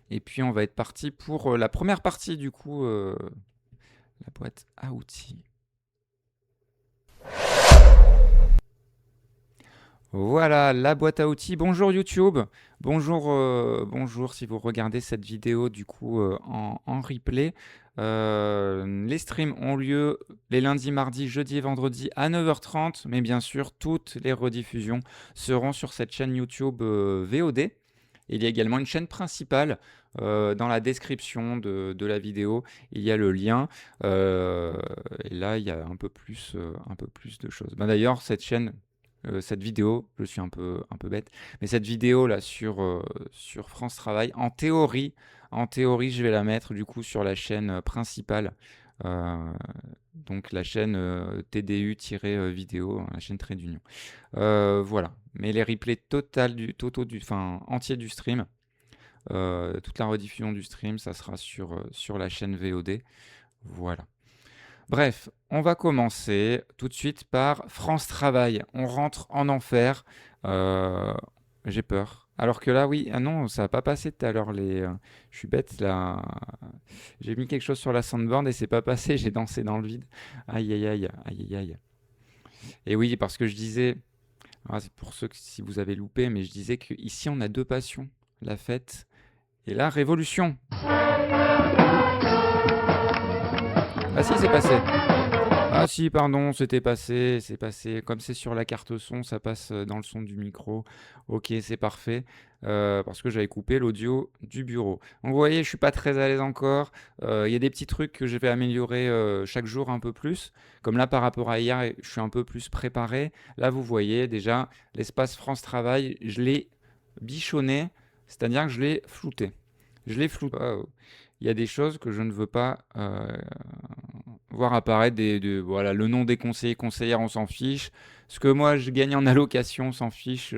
Et puis on va être parti pour la première partie du coup, la boîte à outils. Voilà, la boîte à outils. Bonjour YouTube. Bonjour, bonjour si vous regardez cette vidéo du coup en replay. Les streams ont lieu les lundis, mardis, jeudis et vendredis à 9h30. Mais bien sûr, toutes les rediffusions seront sur cette chaîne YouTube VOD. Il y a également une chaîne principale. Dans la description de la vidéo, il y a le lien. Et là, il y a un peu plus de choses. Ben, d'ailleurs, cette vidéo, je suis un peu bête, mais cette vidéo là sur France Travail, en théorie, je vais la mettre du coup sur la chaîne principale, euh, donc la chaîne TDU-vidéo, la chaîne Trait d'Union. Voilà. Mais les replays enfin entier du stream, toute la rediffusion du stream, ça sera sur la chaîne VOD. Voilà. Bref, on va commencer tout de suite par France Travail. On rentre en enfer. Euh, j'ai peur. Alors que là, oui, ah non, ça n'a pas passé tout à l'heure. Je suis bête là. J'ai mis quelque chose sur la soundboard et c'est pas passé. J'ai dansé dans le vide. Aïe aïe aïe aïe aïe aïe. Et oui, parce que je disais, c'est pour ceux que si vous avez loupé, mais je disais qu'ici on a deux passions, la fête et la révolution. Ah si, c'est passé. Ah si, pardon, c'est passé. Comme c'est sur la carte son, ça passe dans le son du micro. Ok, c'est parfait. Parce que j'avais coupé l'audio du bureau. Donc vous voyez, je suis pas très à l'aise encore. Il y a des petits trucs que je vais améliorer chaque jour un peu plus. Comme là, par rapport à hier, je suis un peu plus préparé. Là, vous voyez déjà, l'espace France Travail, je l'ai bichonné, c'est-à-dire que je l'ai flouté. Je l'ai flouté. Il y a des choses que je ne veux pas voir apparaître voilà, le nom des conseillers, conseillères, on s'en fiche. Ce que moi je gagne en allocation, on s'en fiche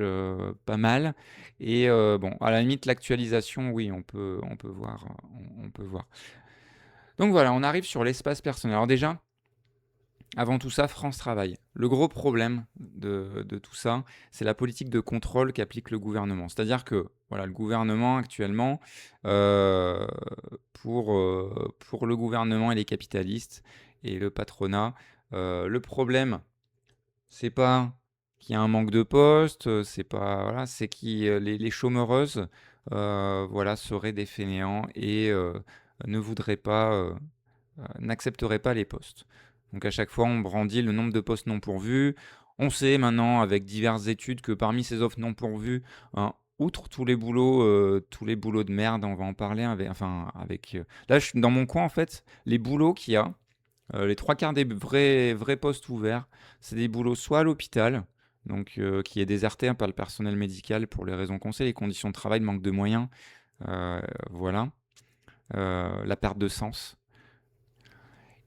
pas mal. Et bon, à la limite, l'actualisation, oui, on peut voir, on peut voir. Donc voilà, on arrive sur l'espace personnel. Alors déjà, avant tout ça, France Travail. Le gros problème de tout ça, c'est la politique de contrôle qu'applique le gouvernement. C'est-à-dire que voilà, le gouvernement actuellement, euh, pour le gouvernement et les capitalistes et le patronat, le problème, c'est pas qu'il y a un manque de postes, c'est pas voilà, c'est que les chômeuses, voilà, seraient des fainéants et ne voudraient pas n'accepterait pas les postes. Donc à chaque fois, on brandit le nombre de postes non pourvus. On sait maintenant, avec diverses études, que parmi ces offres non pourvues, hein, outre tous les boulots de merde, on va en parler là, je suis dans mon coin, en fait, les boulots qu'il y a, les trois quarts des vrais postes ouverts, c'est des boulots soit à l'hôpital, donc qui est déserté par le personnel médical pour les raisons qu'on sait, les conditions de travail, le manque de moyens, euh, voilà, la perte de sens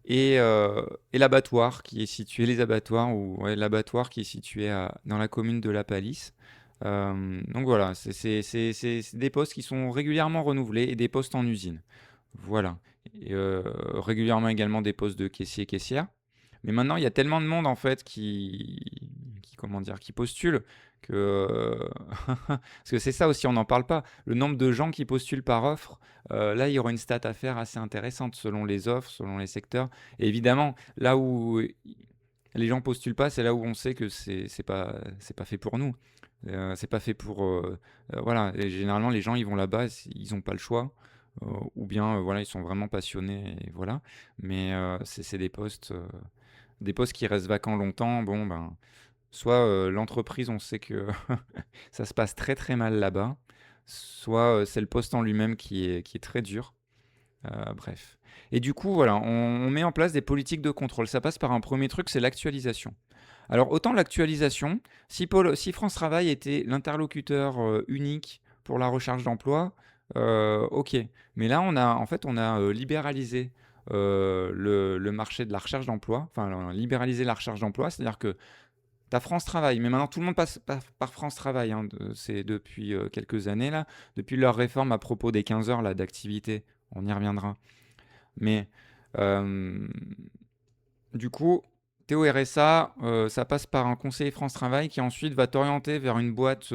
et l'abattoir qui est situé, les abattoirs, ou ouais, l'abattoir qui est situé dans la commune de La Palisse. Donc voilà, c'est des postes qui sont régulièrement renouvelés et des postes en usine. Voilà. Et, régulièrement également des postes de caissier, caissière. Mais maintenant, il y a tellement de monde en fait comment dire, qui postule que parce que c'est ça aussi, on n'en parle pas. Le nombre de gens qui postulent par offre, là, il y aura une stat à faire assez intéressante selon les offres, selon les secteurs. Et évidemment, là où les gens postulent pas, c'est là où on sait que c'est pas fait pour nous. C'est pas fait pour voilà. Et généralement, les gens ils vont là-bas, ils ont pas le choix. Ou bien voilà, ils sont vraiment passionnés et voilà. Mais c'est des postes qui restent vacants longtemps. Bon ben, soit l'entreprise, on sait que ça se passe très très mal là-bas, soit c'est le poste en lui-même qui est très dur. Bref. Et du coup, voilà, on met en place des politiques de contrôle. Ça passe par un premier truc, c'est l'actualisation. Alors, autant l'actualisation, si France Travail était l'interlocuteur unique pour la recherche d'emploi, ok. Mais là, on a libéralisé le marché de la recherche d'emploi, enfin, on a libéralisé la recherche d'emploi, c'est-à-dire que tu as France Travail, mais maintenant tout le monde passe par France Travail, hein, c'est depuis quelques années, là, depuis leur réforme à propos des 15 heures là, d'activité, on y reviendra. Mais euh, du coup, Théo RSA, ça passe par un conseiller France Travail qui ensuite va t'orienter vers une boîte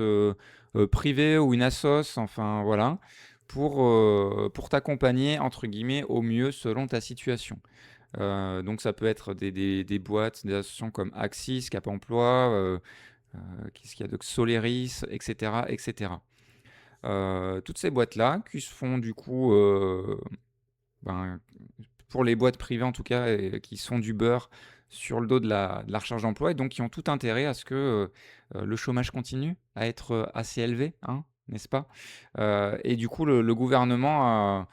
privée ou une assoce, enfin voilà, pour t'accompagner, entre guillemets, au mieux selon ta situation. Donc ça peut être des boîtes, des associations comme Axis, Cap Emploi, qu'est-ce qu'il y a de Soleris, etc., etc. Toutes ces boîtes-là qui se font du coup, ben, pour les boîtes privées en tout cas, qui sont du beurre sur le dos de la recherche d'emploi et donc qui ont tout intérêt à ce que le chômage continue à être assez élevé, hein, n'est-ce pas? Et du coup, le gouvernement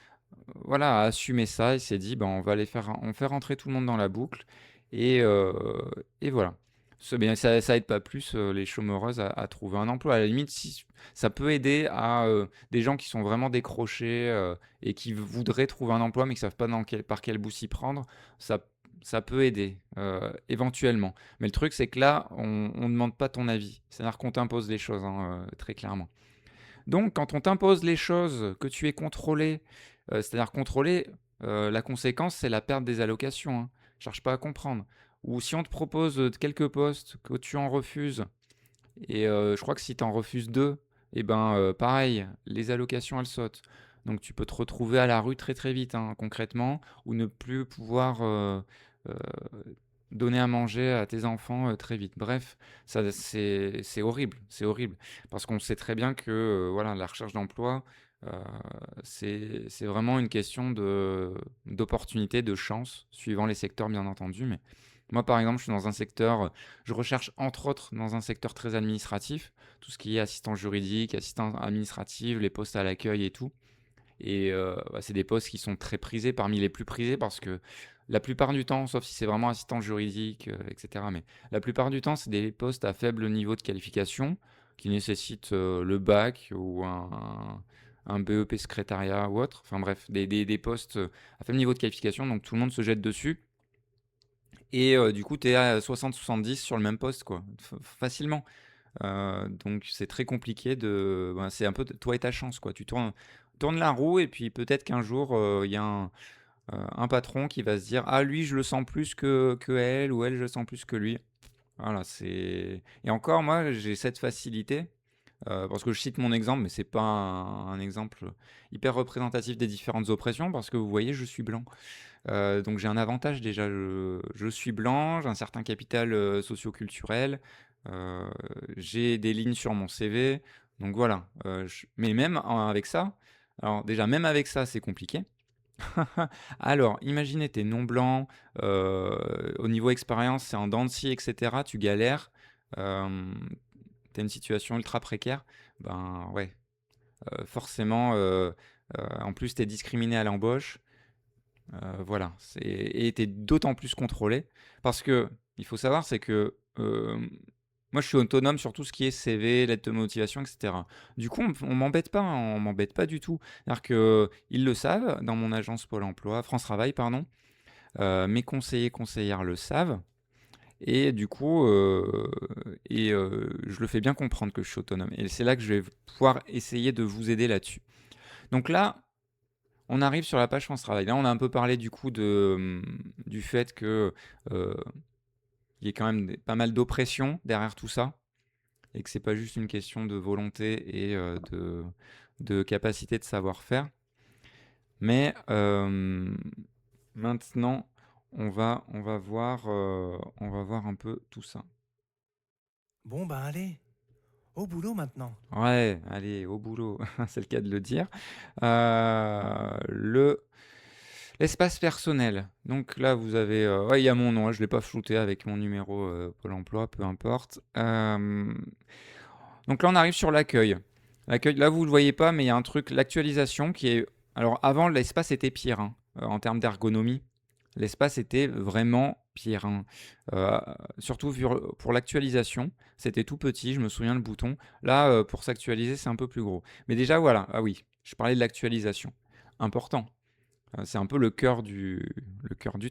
a assumé ça. Il s'est dit, ben, on fait rentrer tout le monde dans la boucle et, euh, et voilà. Bien, ça aide pas plus les chômeuses à trouver un emploi. À la limite, si, ça peut aider à des gens qui sont vraiment décrochés et qui voudraient trouver un emploi mais qui savent pas par quel bout s'y prendre. Ça, ça peut aider éventuellement. Mais le truc, c'est que là, on ne demande pas ton avis. C'est-à-dire qu'on t'impose les choses, hein, très clairement. Donc, quand on t'impose les choses, que tu es contrôlé, c'est-à-dire contrôlé, la conséquence, c'est la perte des allocations, hein. Cherche pas à comprendre. Ou si on te propose quelques postes, que tu en refuses, et je crois que si tu en refuses deux, et ben pareil, les allocations, elles sautent. Donc tu peux te retrouver à la rue très très vite, hein, concrètement, ou ne plus pouvoir euh, donner à manger à tes enfants très vite. Bref, ça c'est horrible, c'est horrible. Parce qu'on sait très bien que voilà, la recherche d'emploi, euh, c'est vraiment une question d'opportunité, de chance, suivant les secteurs bien entendu. Mais moi par exemple, je suis dans un secteur, je recherche entre autres dans un secteur très administratif, tout ce qui est assistant juridique, assistant administratif, les postes à l'accueil et tout. Et c'est des postes qui sont très prisés, parmi les plus prisés, parce que la plupart du temps, sauf si c'est vraiment assistant juridique, etc., mais la plupart du temps, c'est des postes à faible niveau de qualification qui nécessitent le bac ou un BEP secrétariat ou autre. Enfin bref, des postes à faible niveau de qualification, donc tout le monde se jette dessus. Et du coup, tu es à 60-70 sur le même poste, quoi, facilement. Donc c'est très compliqué c'est un peu toi et ta chance, quoi. Tu tournes la roue et puis peut-être qu'un jour, il y a un patron qui va se dire: «Ah lui, je le sens plus que elle ou elle, je le sens plus que lui». Voilà, c'est et encore moi, j'ai cette facilité, parce que je cite mon exemple, mais c'est pas un exemple hyper représentatif des différentes oppressions parce que vous voyez, je suis blanc. Donc j'ai un avantage déjà, je suis blanc, j'ai un certain capital socio-culturel, euh, j'ai des lignes sur mon CV, donc voilà. Mais même avec ça, alors déjà même avec ça c'est compliqué. Alors imaginez t'es non blanc, au niveau expérience c'est en dents de scie, etc. Tu galères, euh, t'as une situation ultra précaire, ben ouais, forcément, en plus t'es discriminé à l'embauche. Voilà, et tu es d'autant plus contrôlé parce que il faut savoir, c'est que moi je suis autonome sur tout ce qui est CV, lettre de motivation, etc. Du coup, on m'embête pas, hein, on m'embête pas du tout. C'est-à-dire que ils le savent dans mon agence Pôle Emploi, France Travail, pardon. Mes conseillers, conseillères le savent. Et du coup, je le fais bien comprendre que je suis autonome. Et c'est là que je vais pouvoir essayer de vous aider là-dessus. Donc là, on arrive sur la page France Travail. Là, on a un peu parlé du coup du fait que euh, il y a quand même pas mal d'oppression derrière tout ça et que c'est pas juste une question de volonté et de capacité de savoir-faire. Mais maintenant, on va voir un peu tout ça. Bon, bah allez, au boulot maintenant. Ouais, allez, au boulot, c'est le cas de le dire. L'espace personnel. Donc là, vous avez. Ouais, il y a mon nom, hein, je ne l'ai pas flouté avec mon numéro Pôle emploi, peu importe. Donc là, on arrive sur l'accueil. L'accueil, là, vous ne le voyez pas, mais il y a un truc, l'actualisation qui est. Alors avant, l'espace était pire, hein, en termes d'ergonomie. L'espace était vraiment pire, hein. Euh, Surtout pour l'actualisation, c'était tout petit, je me souviens le bouton. Là, pour s'actualiser, c'est un peu plus gros. Mais déjà, voilà, ah oui, je parlais de l'actualisation. Important. C'est un peu le cœur du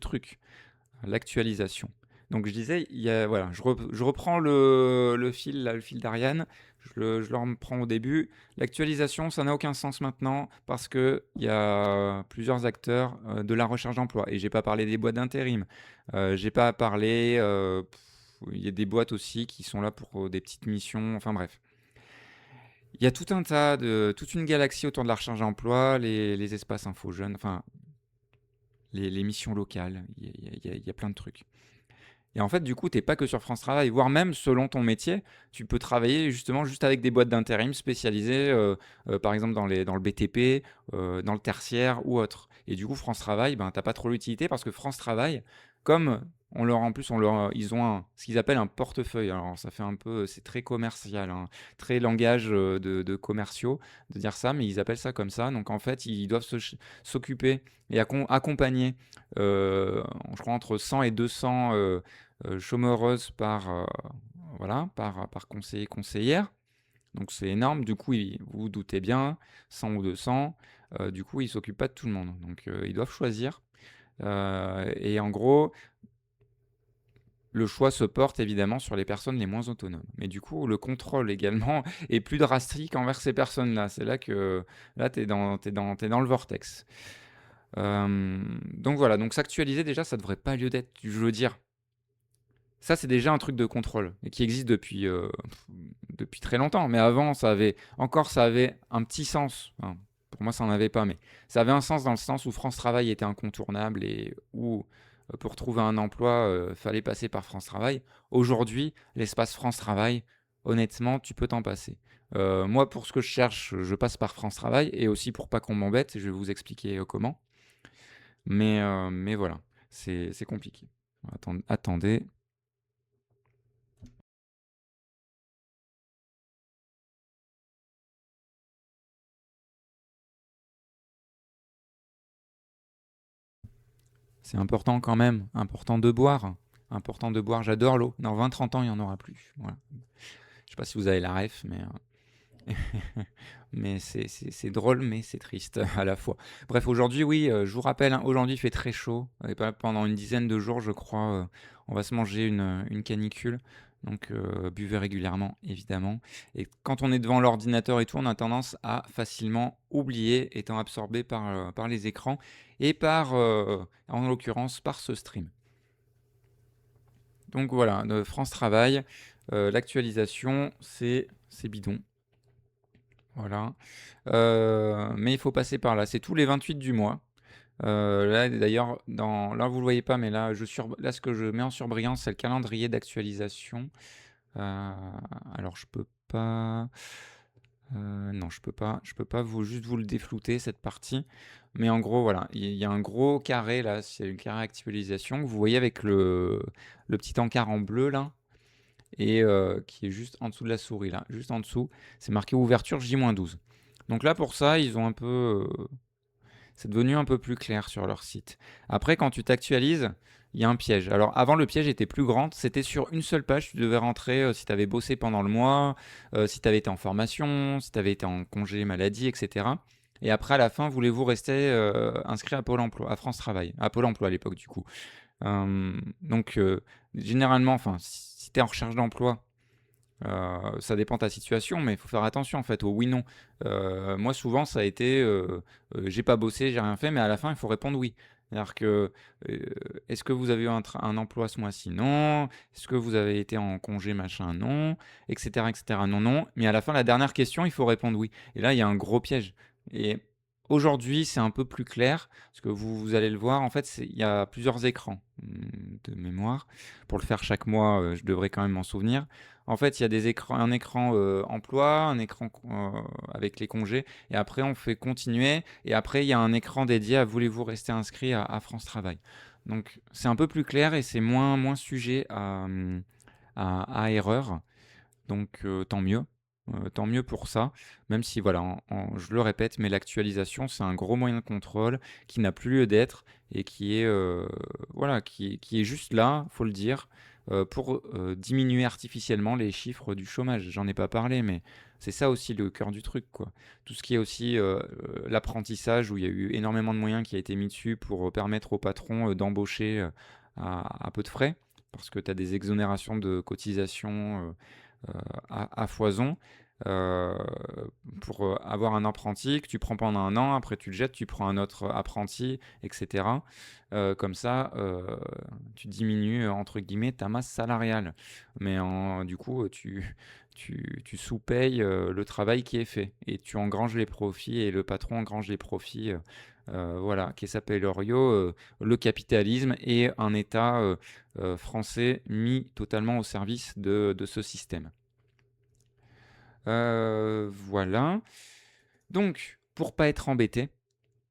truc, l'actualisation. Donc je disais, voilà, je reprends le fil, là, le fil d'Ariane, je le reprends au début. L'actualisation, ça n'a aucun sens maintenant parce qu'il y a plusieurs acteurs de la recherche d'emploi. Et j'ai pas parlé des boîtes d'intérim. J'ai pas parlé. Il y a des boîtes aussi qui sont là pour des petites missions. Enfin bref. Il y a tout un tas toute une galaxie autour de la recherche d'emploi, les espaces info jeunes, enfin, les missions locales, il y a plein de trucs. Et en fait, du coup, tu es pas que sur France Travail, voire même selon ton métier, tu peux travailler justement juste avec des boîtes d'intérim spécialisées, par exemple dans le BTP, dans le tertiaire ou autre. Et du coup, France Travail, ben, t'as pas trop l'utilité parce que France Travail, comme en plus, ils ont ce qu'ils appellent un portefeuille. Alors, ça fait un peu, c'est très commercial, hein, très langage de commerciaux de dire ça, mais ils appellent ça comme ça. Donc, en fait, ils doivent s'occuper et accompagner, je crois, entre 100 et 200 chômeuses par conseiller, conseillère. Donc c'est énorme. Du coup, vous vous doutez bien, 100 ou 200. Du coup, ils ne s'occupent pas de tout le monde. Donc ils doivent choisir. Et en gros, le choix se porte évidemment sur les personnes les moins autonomes. Mais du coup, le contrôle également est plus drastique envers ces personnes-là. C'est là que là, t'es dans le vortex. Donc voilà, donc s'actualiser déjà, ça devrait pas lieu d'être. Je veux dire, ça, c'est déjà un truc de contrôle et qui existe depuis très longtemps. Mais avant, ça avait un petit sens. Enfin, pour moi, ça n'en avait pas, mais ça avait un sens dans le sens où France Travail était incontournable et où, pour trouver un emploi, fallait passer par France Travail. Aujourd'hui, l'espace France Travail, honnêtement, tu peux t'en passer. Moi, pour ce que je cherche, je passe par France Travail et aussi pour pas qu'on m'embête, je vais vous expliquer comment. Mais voilà, c'est compliqué. Attendez. C'est important quand même, important de boire. Important de boire, j'adore l'eau. Dans 20-30 ans, il n'y en aura plus. Voilà. Je sais pas si vous avez la ref, mais c'est drôle, mais c'est triste à la fois. Bref, aujourd'hui, oui, je vous rappelle, hein, aujourd'hui il fait très chaud. Et pendant une dizaine de jours, je crois, on va se manger une canicule. Donc buvez régulièrement, évidemment. Et quand on est devant l'ordinateur et tout, on a tendance à facilement oublier, étant absorbé par les écrans et en l'occurrence, par ce stream. Donc voilà, de France Travail, l'actualisation, c'est bidon. Voilà. Mais il faut passer par là. C'est tous les 28 du mois. Là, d'ailleurs, là, vous le voyez pas, mais là, là, ce que je mets en surbrillance, c'est le calendrier d'actualisation. Alors, je peux pas. Non, je peux pas juste vous le déflouter cette partie. Mais en gros, voilà, il y a un gros carré là, c'est une carré actualisation que vous voyez avec le petit encart en bleu là, et qui est juste en dessous de la souris là, juste en dessous. C'est marqué ouverture J-12. Donc là, pour ça, ils ont un peu. C'est devenu un peu plus clair sur leur site. Après, quand tu t'actualises, il y a un piège. Alors avant, le piège était plus grand. C'était sur une seule page. Tu devais rentrer si tu avais bossé pendant le mois, si tu avais été en formation, si tu avais été en congé maladie, etc. Et après, à la fin, voulez-vous rester inscrit à Pôle emploi, à France Travail, à Pôle emploi à l'époque du coup. Donc, généralement, enfin, si tu es en recherche d'emploi, ça dépend de ta situation, mais il faut faire attention en fait au oui-non. Moi, souvent, ça a été j'ai pas bossé, j'ai rien fait, mais à la fin, il faut répondre oui. C'est-à-dire que euh, est-ce que vous avez eu un emploi ce mois-ci? Non. Est-ce que vous avez été en congé machin? Non. Etc. etc. Non, non. Mais à la fin, la dernière question, il faut répondre oui. Et là, il y a un gros piège. Et aujourd'hui, c'est un peu plus clair, parce que vous allez le voir, en fait, il y a plusieurs écrans de mémoire. Pour le faire chaque mois, je devrais quand même m'en souvenir. En fait, il y a un écran emploi, un écran avec les congés, et après on fait continuer, et après il y a un écran dédié à voulez-vous rester inscrit à France Travail. Donc c'est un peu plus clair et c'est moins sujet à erreur. Donc tant mieux. Tant mieux pour ça, même si voilà, je le répète, mais l'actualisation c'est un gros moyen de contrôle qui n'a plus lieu d'être et qui est voilà, qui est juste là, faut le dire, pour diminuer artificiellement les chiffres du chômage. J'en ai pas parlé, mais c'est ça aussi le cœur du truc, quoi. Tout ce qui est aussi l'apprentissage, où il y a eu énormément de moyens qui a été mis dessus pour permettre aux patrons d'embaucher à peu de frais, parce que tu as des exonérations de cotisations à foison. euh, pour avoir un apprenti que tu prends pendant un an, après tu le jettes, tu prends un autre apprenti, etc. Comme ça, tu diminues, entre guillemets, ta masse salariale. Mais du coup, tu sous-payes le travail qui est fait et tu engranges les profits et le patron engrange les profits. Voilà, qui s'appelle Orio, le capitalisme et un État français mis totalement au service de ce système. Voilà. Donc, pour pas être embêté,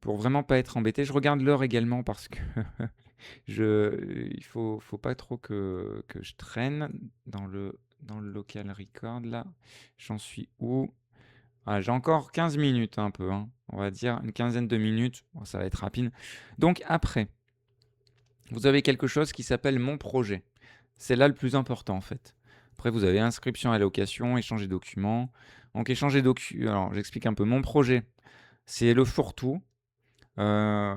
pour vraiment pas être embêté, je regarde l'heure également parce que il faut pas trop que je traîne dans le local record là. J'en suis où? Ah, j'ai encore 15 minutes un peu, hein. On va dire une quinzaine de minutes. Bon, ça va être rapide. Donc après, vous avez quelque chose qui s'appelle mon projet. C'est là le plus important en fait. Après, vous avez inscription, allocation, échanger documents. Donc échanger documents. Alors, j'explique un peu mon projet. C'est le fourre-tout. Euh,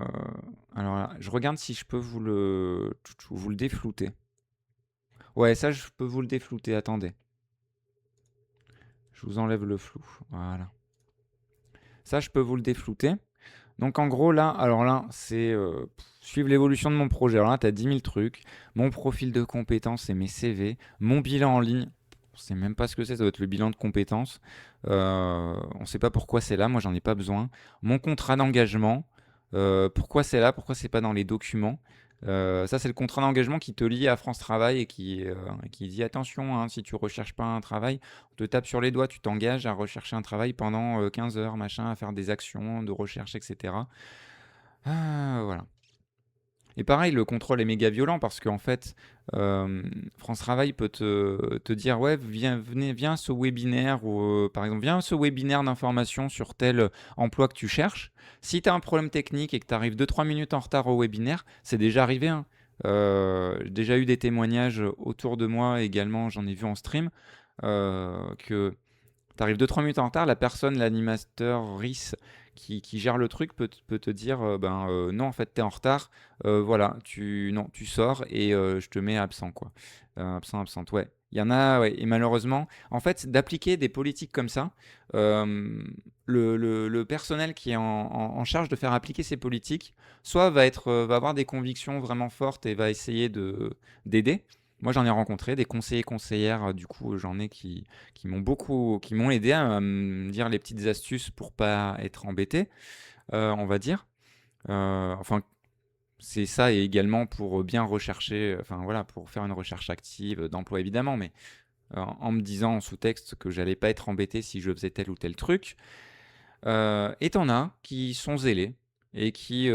alors là, je regarde si je peux vous le déflouter. Ouais, ça, je peux vous le déflouter. Attendez. Je vous enlève le flou. Voilà. Ça, je peux vous le déflouter. Donc en gros là, alors là, c'est suivre l'évolution de mon projet. Alors là, tu as 10 000 trucs, mon profil de compétences et mes CV, mon bilan en ligne. On sait même pas ce que c'est, ça doit être le bilan de compétences. On sait pas pourquoi c'est là, moi j'en ai pas besoin. Mon contrat d'engagement, pourquoi c'est là, pourquoi c'est pas dans les documents. Ça, c'est le contrat d'engagement qui te lie à France Travail et qui dit attention, hein, si tu recherches pas un travail, on te tape sur les doigts, tu t'engages à rechercher un travail pendant 15 heures, machin, à faire des actions de recherche, etc. Voilà. Et pareil, le contrôle est méga violent parce qu'en fait, France Travail peut te dire ouais, viens à ce webinaire ou par exemple, viens à ce webinaire d'information sur tel emploi que tu cherches. Si tu as un problème technique et que tu arrives 2-3 minutes en retard au webinaire, c'est déjà arrivé, hein. J'ai déjà eu des témoignages autour de moi également, j'en ai vu en stream, que tu arrives 2-3 minutes en retard, la personne, l'animateur RIS qui gère le truc peut te dire non, en fait, tu es en retard, voilà, non, tu sors et je te mets absent, quoi. Absent, absente, ouais. Il y en a, ouais, et malheureusement, en fait, d'appliquer des politiques comme ça, euh, le personnel qui est en charge de faire appliquer ces politiques, soit va avoir des convictions vraiment fortes et va essayer d'aider. Moi, j'en ai rencontré des conseillers, conseillères, du coup, j'en ai qui m'ont aidé à me dire les petites astuces pour pas être embêté, on va dire. Enfin, c'est ça et également pour bien rechercher, enfin voilà, pour faire une recherche active d'emploi évidemment, mais en me disant en sous-texte que j'allais pas être embêté si je faisais tel ou tel truc. Et t'en as qui sont zélés et qui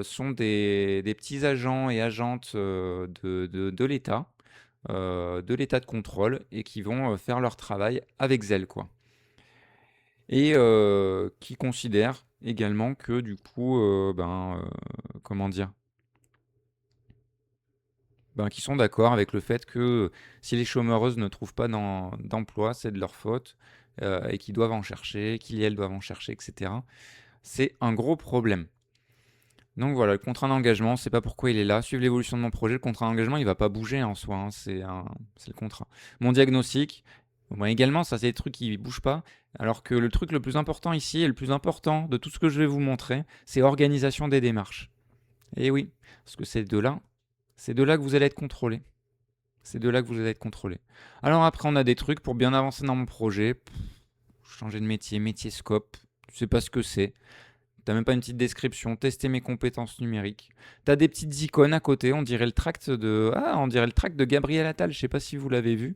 sont des petits agents et agentes de l'État, de l'état de contrôle et qui vont faire leur travail avec zèle, quoi. Et qui considèrent également que du coup, comment dire, qui sont d'accord avec le fait que si les chômeuses ne trouvent pas d'emploi, c'est de leur faute et qu'ils doivent en chercher, qu'ils et elles doivent en chercher, etc. C'est un gros problème. Donc voilà, le contrat d'engagement, c'est pas pourquoi il est là. Suivre l'évolution de mon projet, le contrat d'engagement, il va pas bouger en soi, hein, c'est le contrat. Mon diagnostic, bon, également, ça c'est des trucs qui bougent pas. Alors que le truc le plus important ici et le plus important de tout ce que je vais vous montrer, c'est organisation des démarches. Et oui, parce que c'est de là que vous allez être contrôlé. C'est de là que vous allez être contrôlé. Alors après, on a des trucs pour bien avancer dans mon projet. Changer de métier scope. Tu sais pas ce que c'est. T'as même pas une petite description, tester mes compétences numériques. T'as des petites icônes à côté, on dirait le tract de Gabriel Attal, je sais pas si vous l'avez vu.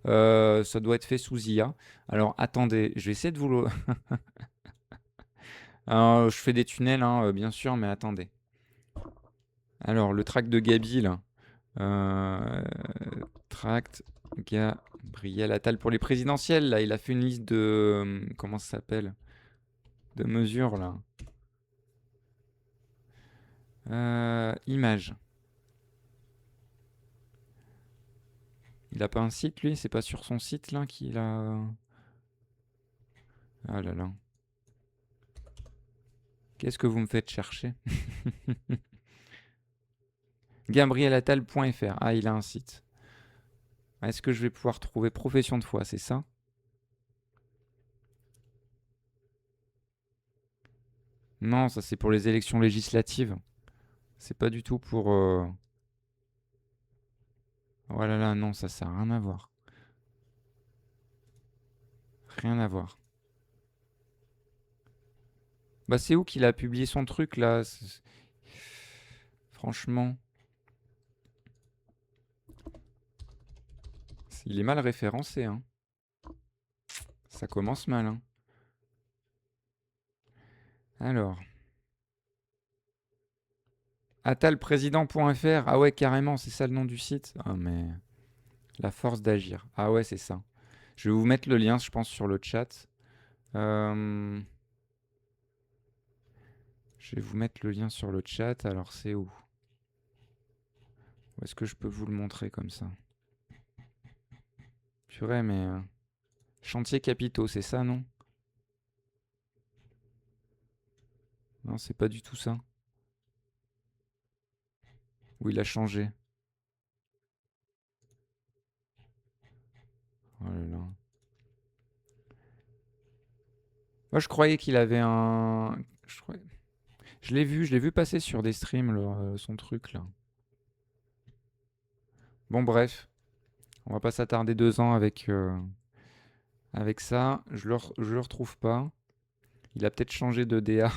Ça doit être fait sous IA. Alors attendez, je vais essayer de vous le... Alors, je fais des tunnels, hein, bien sûr, mais attendez. Alors, le tract de Gabi, là. Euh, Tract Gabriel Attal pour les présidentielles, là. Il a fait une liste de... comment ça s'appelle? De mesures, là. Images. Il a pas un site, lui? C'est pas sur son site, là, qu'il a... Ah là là. Qu'est-ce que vous me faites chercher? GabrielAttal.fr. Ah, il a un site. Est-ce que je vais pouvoir trouver profession de foi, c'est ça? Non, ça c'est pour les élections législatives. C'est pas du tout pour... Oh là là, non, ça a rien à voir. Rien à voir. Bah c'est où qu'il a publié son truc là? Franchement, il est mal référencé, hein. Ça commence mal, hein. Alors, atalprésident.fr. Ah ouais, carrément, c'est ça le nom du site. Ah mais la force d'agir. Ah ouais, c'est ça. Je vais vous mettre le lien, je pense, sur le chat. Euh, Je vais vous mettre le lien sur le chat. Alors, c'est où? Où est-ce que je peux vous le montrer comme ça? Purée, mais... Chantier capitaux, c'est ça, non? Non, c'est pas du tout ça. Où il a changé. Oh là là. Moi, je croyais qu'il avait un... Je l'ai vu passer sur des streams, son truc, là. Bon, bref. On va pas s'attarder 2 ans avec ça. Je le retrouve pas. Il a peut-être changé de DA,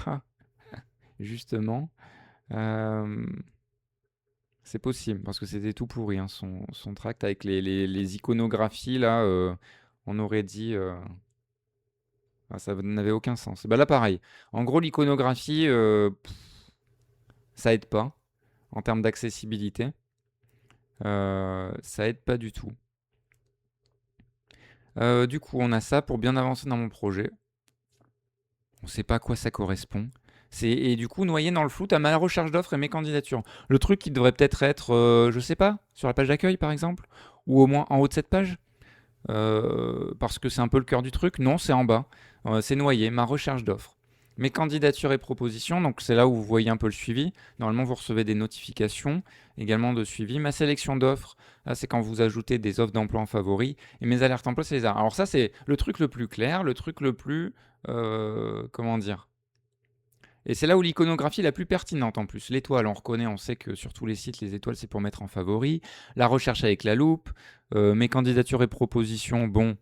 justement. Euh, c'est possible, parce que c'était tout pourri, hein, son tract avec les iconographies, là. On aurait dit... ah, ça n'avait aucun sens. Bah là, pareil. En gros, l'iconographie, ça aide pas en termes d'accessibilité. Ça aide pas du tout. Du coup, on a ça pour bien avancer dans mon projet. On sait pas à quoi ça correspond. Et du coup, noyé dans le flou, t'as ma recherche d'offres et mes candidatures. Le truc qui devrait peut-être être, je sais pas, sur la page d'accueil par exemple, ou au moins en haut de cette page, parce que c'est un peu le cœur du truc. Non, c'est en bas. C'est noyé, ma recherche d'offres. Mes candidatures et propositions, donc c'est là où vous voyez un peu le suivi. Normalement, vous recevez des notifications également de suivi. Ma sélection d'offres, là, c'est quand vous ajoutez des offres d'emploi en favoris. Et mes alertes emploi, c'est les arts. Alors ça, c'est le truc le plus clair, le truc le plus... comment dire? Et c'est là où l'iconographie est la plus pertinente en plus. L'étoile, on reconnaît, on sait que sur tous les sites, les étoiles, c'est pour mettre en favori. La recherche avec la loupe, mes candidatures et propositions, bon,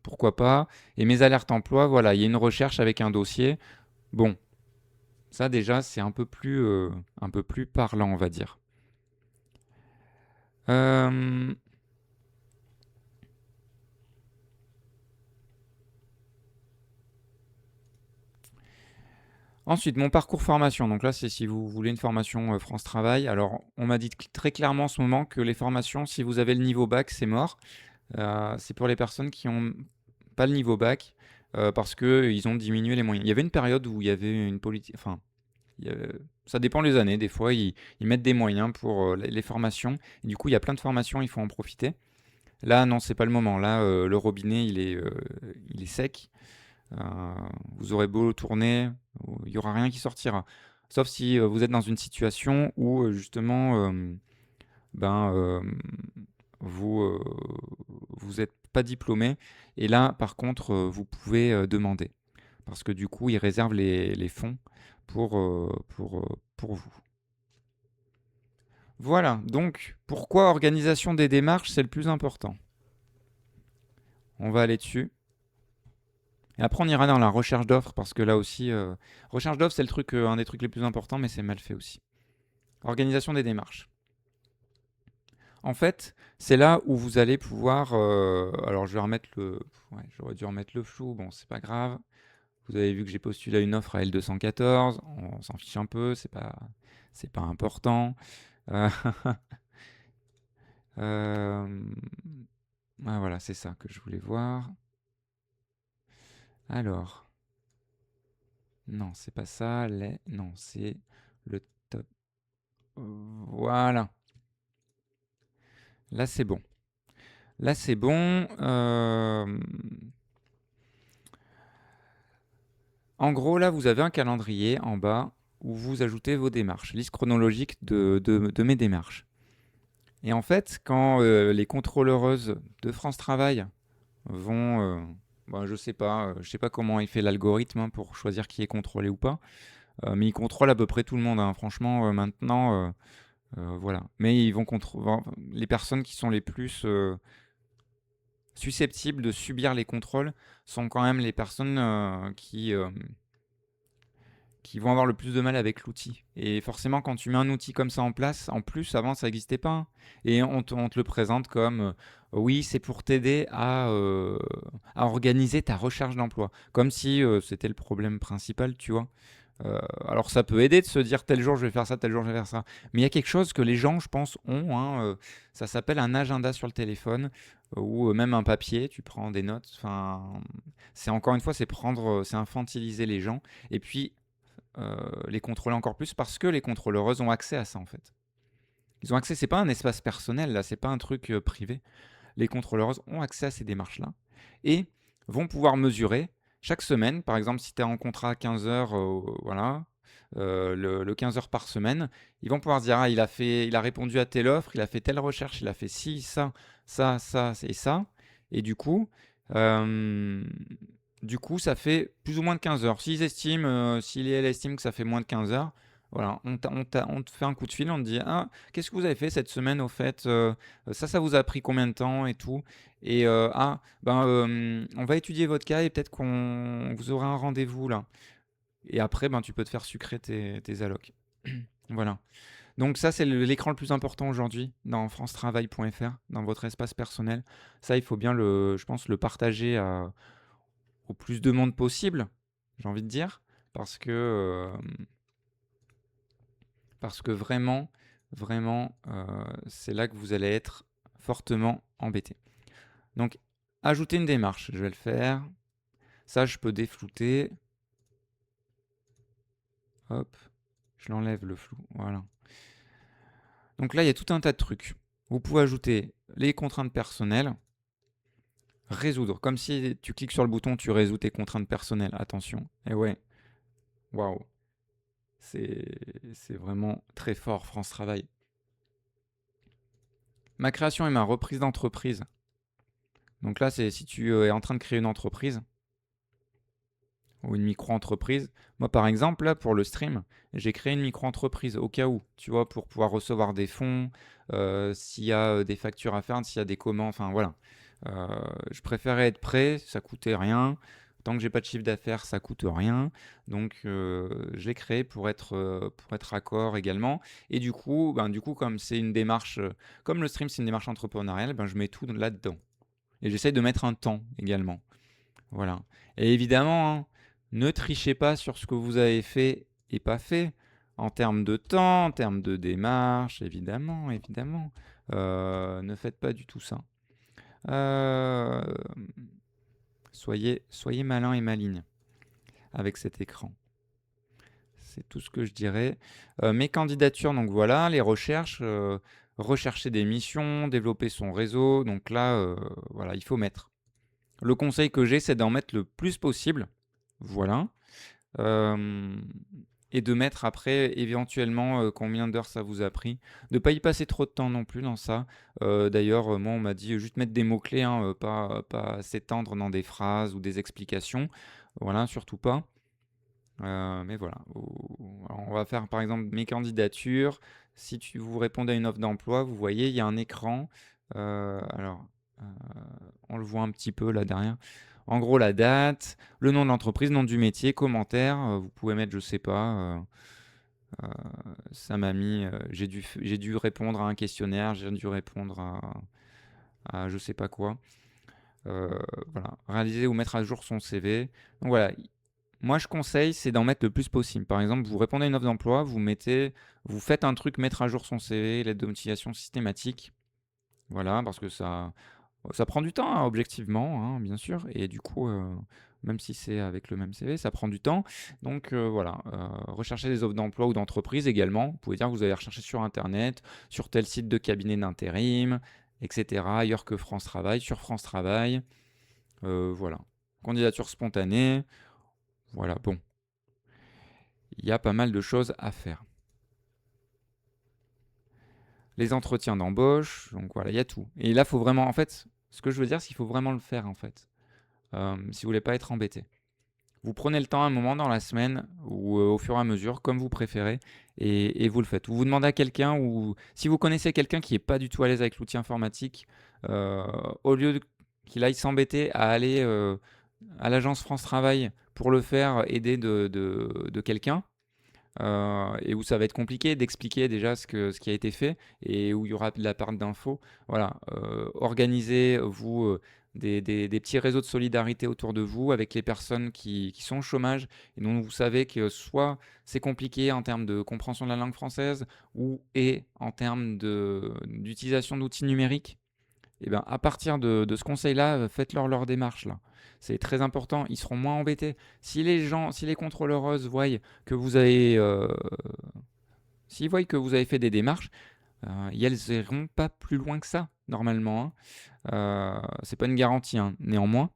pourquoi pas. Et mes alertes emploi, voilà, il y a une recherche avec un dossier. Bon, ça déjà, c'est un peu plus parlant, on va dire. Euh, Ensuite, mon parcours formation. Donc là, c'est si vous voulez une formation France Travail. Alors, on m'a dit très clairement en ce moment que les formations, si vous avez le niveau bac, c'est mort. C'est pour les personnes qui n'ont pas le niveau bac parce qu'ils ont diminué les moyens. Il y avait une période où il y avait une politique. Enfin, ça dépend les années. Des fois, ils mettent des moyens pour les formations. Et du coup, il y a plein de formations, il faut en profiter. Là, non, c'est pas le moment. Là, le robinet, il est sec. Euh, Vous aurez beau tourner, il n'y aura rien qui sortira. Sauf si vous êtes dans une situation où justement, ben, vous vous n'êtes pas diplômé. Et là, par contre, vous pouvez demander. Parce que du coup, ils réservent les fonds pour vous. Voilà, donc pourquoi organisation des démarches, c'est le plus important. On va aller dessus. Et après, on ira dans la recherche d'offres, parce que là aussi, recherche d'offres, c'est un des trucs les plus importants, mais c'est mal fait aussi. Organisation des démarches. En fait, c'est là où vous allez pouvoir... alors, je vais remettre le... Ouais, j'aurais dû remettre le flou, bon, c'est pas grave. Vous avez vu que j'ai postulé à une offre à L214, on s'en fiche un peu, c'est pas important. Euh, euh, ah, voilà, c'est ça que je voulais voir. Alors, non, c'est pas ça, non, c'est le top. Voilà, là c'est bon. Là c'est bon. En gros, là vous avez un calendrier en bas où vous ajoutez vos démarches, liste chronologique de mes démarches. Et en fait, quand les contrôleuses de France Travail vont, je sais pas comment il fait l'algorithme hein, pour choisir qui est contrôlé ou pas. Mais ils contrôlent à peu près tout le monde, hein. Franchement, maintenant, voilà. Mais ils vont contrôler les personnes qui sont les plus susceptibles de subir les contrôles sont quand même les personnes qui vont avoir le plus de mal avec l'outil. Et forcément, quand tu mets un outil comme ça en place, en plus, avant, ça n'existait pas, hein. Et on te le présente comme, oui, c'est pour t'aider à organiser ta recherche d'emploi. Comme si c'était le problème principal, tu vois. Alors ça peut aider de se dire tel jour je vais faire ça, tel jour je vais faire ça. Mais il y a quelque chose que les gens, je pense, ont, hein, ça s'appelle un agenda sur le téléphone ou même un papier. Tu prends des notes. Enfin, c'est encore une fois, c'est infantiliser les gens et puis les contrôler encore plus parce que les contrôleuses ont accès à ça en fait. Ils ont accès. C'est pas un espace personnel là, c'est pas un truc privé. Les contrôleuses ont accès à ces démarches là et vont pouvoir mesurer chaque semaine, par exemple, si tu es en contrat à 15 heures, voilà, le 15 heures par semaine, ils vont pouvoir se dire, ah, il a répondu à telle offre, il a fait telle recherche, il a fait ci, ça et ça. Et euh, du coup, ça fait plus ou moins de 15 heures. S'il et elle estiment que ça fait moins de 15 heures, voilà, on te fait un coup de fil, on te dit, ah, qu'est-ce que vous avez fait cette semaine au fait ça vous a pris combien de temps et tout. Et on va étudier votre cas et peut-être qu'on vous aura un rendez-vous là. Et après, ben, tu peux te faire sucrer tes allocs. Voilà. Donc ça, c'est l'écran le plus important aujourd'hui dans francetravail.fr, dans votre espace personnel. Ça, il faut bien, je pense, le partager au plus de monde possible, j'ai envie de dire, parce que, euh, parce que vraiment, vraiment, c'est là que vous allez être fortement embêté. Donc, ajouter une démarche, je vais le faire. Ça, je peux déflouter. Hop, je l'enlève le flou. Voilà. Donc là, il y a tout un tas de trucs. Vous pouvez ajouter les contraintes personnelles, résoudre. Comme si tu cliques sur le bouton, tu résous tes contraintes personnelles. Attention. Et ouais, waouh. C'est vraiment très fort, France Travail. Ma création et ma reprise d'entreprise. Donc là, c'est si tu es en train de créer une entreprise ou une micro-entreprise. Moi, par exemple, là, pour le stream, j'ai créé une micro-entreprise au cas où, tu vois, pour pouvoir recevoir des fonds, s'il y a des factures à faire, s'il y a des commandes, enfin voilà. Je préférais être prêt, ça coûtait rien. Tant que j'ai pas de chiffre d'affaires, ça coûte rien. Donc, je l'ai créé pour être raccord également. Et du coup, comme c'est une démarche, comme le stream, c'est une démarche entrepreneuriale, ben, je mets tout là-dedans. Et j'essaye de mettre un temps également. Voilà. Et évidemment, hein, ne trichez pas sur ce que vous avez fait et pas fait. En termes de temps, en termes de démarche, évidemment, évidemment. Ne faites pas du tout ça. Euh, soyez malin et maligne avec cet écran. C'est tout ce que je dirais. Mes candidatures, donc voilà, les recherches, rechercher des missions, développer son réseau. Donc là, voilà, il faut mettre. Le conseil que j'ai, c'est d'en mettre le plus possible. Voilà. Euh, et de mettre après éventuellement combien d'heures ça vous a pris. De ne pas y passer trop de temps non plus dans ça. D'ailleurs, moi, on m'a dit juste mettre des mots-clés, hein, pas s'étendre dans des phrases ou des explications. Voilà, surtout pas. Mais voilà. Alors, on va faire par exemple mes candidatures. Si vous répondez à une offre d'emploi, vous voyez, il y a un écran. Alors, euh, on le voit un petit peu là derrière. En gros, la date, le nom de l'entreprise, nom du métier, commentaire. Vous pouvez mettre, je sais pas, euh, ça m'a mis. J'ai dû répondre à un questionnaire, j'ai dû répondre à je sais pas quoi. Voilà. Réaliser ou mettre à jour son CV. Donc voilà. Moi, je conseille, c'est d'en mettre le plus possible. Par exemple, vous répondez à une offre d'emploi, vous faites un truc, mettre à jour son CV, lettre de motivation systématique. Voilà, parce que ça prend du temps, hein, objectivement, hein, bien sûr. Et du coup, même si c'est avec le même CV, ça prend du temps. Donc voilà, recherchez des offres d'emploi ou d'entreprise également. Vous pouvez dire que vous allez rechercher sur Internet, sur tel site de cabinet d'intérim, etc. Ailleurs que France Travail, sur France Travail. Voilà. Candidature spontanée. Voilà, bon. Il y a pas mal de choses à faire. Les entretiens d'embauche, donc voilà, il y a tout. Et là, il faut vraiment, en fait, ce que je veux dire, c'est qu'il faut vraiment le faire, en fait. Si vous voulez pas être embêté. Vous prenez le temps un moment dans la semaine ou au fur et à mesure, comme vous préférez, et vous le faites. Ou vous demandez à quelqu'un, ou si vous connaissez quelqu'un qui est pas du tout à l'aise avec l'outil informatique, heu, au lieu qu'il aille s'embêter à aller, à l'agence France Travail pour le faire, aider de quelqu'un, et où ça va être compliqué d'expliquer déjà ce qui a été fait et où il y aura de la perte d'infos. Voilà, organisez-vous des petits réseaux de solidarité autour de vous avec les personnes qui sont au chômage et dont vous savez que soit c'est compliqué en termes de compréhension de la langue française ou et en termes d'utilisation d'outils numériques. Et ben, à partir de ce conseil-là, faites-leur leur démarche là. C'est très important, ils seront moins embêtés. Si les contrôleuses voient que vous avez, s'ils voient que vous avez fait des démarches, elles iront pas plus loin que ça normalement, hein. C'est pas une garantie, hein, néanmoins,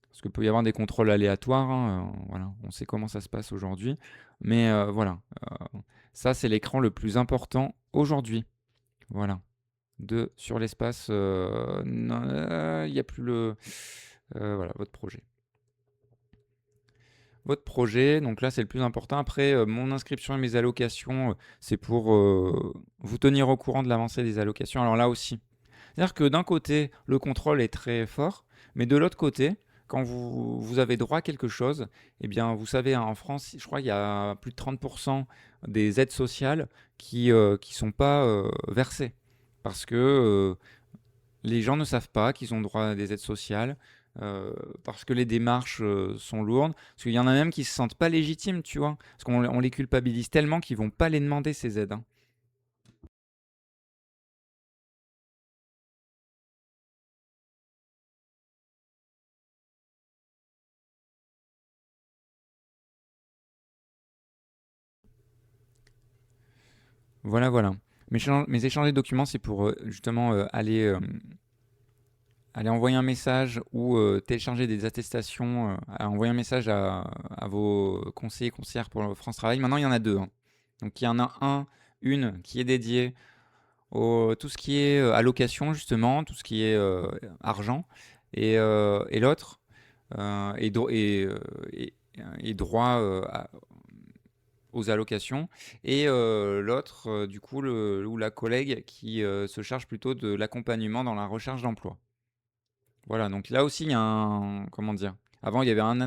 parce qu'il peut y avoir des contrôles aléatoires, hein, voilà, on sait comment ça se passe aujourd'hui. Mais voilà, ça c'est l'écran le plus important aujourd'hui. Voilà. Sur l'espace, non, il y a plus voilà, votre projet. Votre projet, donc là, c'est le plus important. Après, mon inscription et mes allocations, c'est pour, vous tenir au courant de l'avancée des allocations. Alors là aussi, c'est-à-dire que d'un côté, le contrôle est très fort, mais de l'autre côté, quand vous avez droit à quelque chose, eh bien, vous savez, hein, en France, je crois qu'il y a plus de 30% des aides sociales qui sont pas, versées. Parce que, les gens ne savent pas qu'ils ont droit à des aides sociales, parce que les démarches sont lourdes. Parce qu'il y en a même qui se sentent pas légitimes, tu vois. Parce qu'on les culpabilise tellement qu'ils vont pas les demander, ces aides, hein. Voilà, voilà. Mes échanges de documents, c'est pour justement aller envoyer un message ou télécharger des attestations, envoyer un message à vos conseillers, conseillères pour France Travail. Maintenant, il y en a deux, hein. Donc, il y en a une qui est dédiée tout ce qui est allocation, justement, tout ce qui est argent, et l'autre est, est droit aux allocations, et l'autre, du coup, ou la collègue qui se charge plutôt de l'accompagnement dans la recherche d'emploi. Voilà, donc là aussi, il y a un, comment dire, avant il y avait une